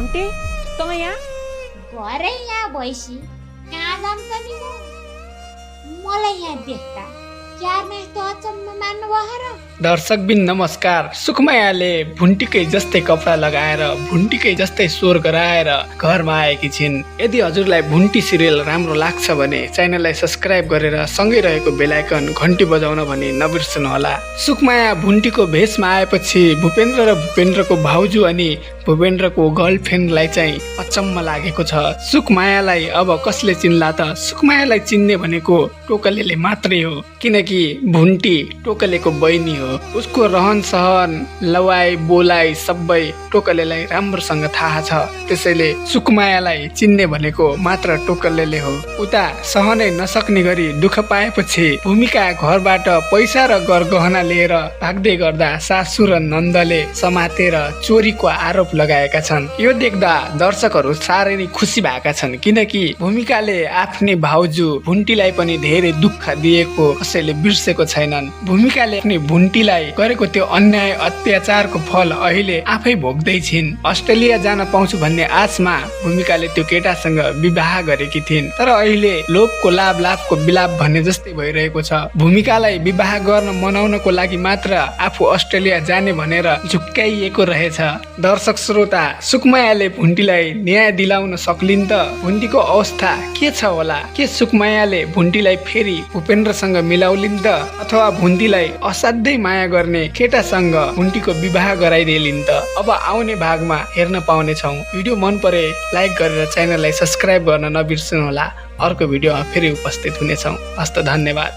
भुन्टे तँ यहाँ घरै यहाँ भएपछि कहाँ जान्छ नि मलाई यहाँ देख्दा क्यारमा यस्तो अचम्म मान्नु भयो र दर्शकबिन नमस्कार। सुकमायाले भुन्टीकै जस्तै कपडा लगाएर भुन्टीकै जस्तै स्वर गराएर घरमा आएकी छिन्। यदि हजुरलाई भुन्टी सिरियल राम्रो लाग्छ भने च्यानललाई सब्स्क्राइब गरेर सँगै रहेको बेल आइकन घन्टी बजाउन भने नबिर्सनुहोला। सुकमाया भुन्टीको भेषमा आएपछि भूपेन्द्र र भूपेन्द्रको भाउजू अनि भूपेन्द्रको गर्लफ्रेन्डलाई चाहिँ अचम्म लागेको छ। सुकमायालाई अब कसले चिन्ला त? सुकमायालाई चिन्ने भनेको टोकलेले मात्रै हो, किनकि भुन्टी टोकलेको बहिनी हो। उसको रहन सहन लवाई बोलाइ सबै टोकलेलाई राम्रोसँग थाहा छ। त्यसैले सुकमायालाई चिन्ने भनेको मात्र टोकलेले हो। उता सहनै नसक्ने गरी दुःख पाएपछि भूमिका घरबाट पैसा र गरगहना लिएर भाग्दै गर्दा सासु र नन्दले समातेर चोरीको आरोप लगाएका छन्। यो देख्दा दर्शकहरू साह्रै नै खुसी भएका छन्, किनकि भूमिकाले आफ्नै भाउजू भुन्टीलाई पनि धेरै दुःख दिएको कसैले बिर्सेको छैनन्। भूमिकाले आफ्नै भुन्टीलाई गरेको त्यो अन्याय अत्याचारको फल अहिले आफै भोग्दै छिन्। अस्ट्रेलिया जान पाउँछु भन्ने आशमा भूमिकाले त्यो केटासँग विवाह गरेकी थिइन्, तर अहिले लोभको लाभको विलाप भन्ने जस्तै भइरहेको छ। भूमिकालाई विवाह गर्न मनाउनको लागि मात्र आफू अस्ट्रेलिया जाने भनेर झुक्काइएको रहेछ। दर्शक श्रोता, सुकमायाले भुन्टीलाई न्याय दिलाउन सक्लिन् त? भुन्टीको अवस्था के छ होला? के सुकमायाले भुन्टीलाई फेरि भूपेन्द्रसँग मिलाउलिन् त? अथवा भुन्टीलाई असाध्यै माया गर्ने केटासँग भुन्टीको विवाह गराइदिलिन् त? अब आउने भागमा हेर्न पाउने छौँ। भिडियो मन परे लाइक गरेर च्यानललाई सब्स्क्राइब गर्न नबिर्सनुहोला। अर्को भिडियोमा फेरि उपस्थित हुनेछौँ। हस्त धन्यवाद।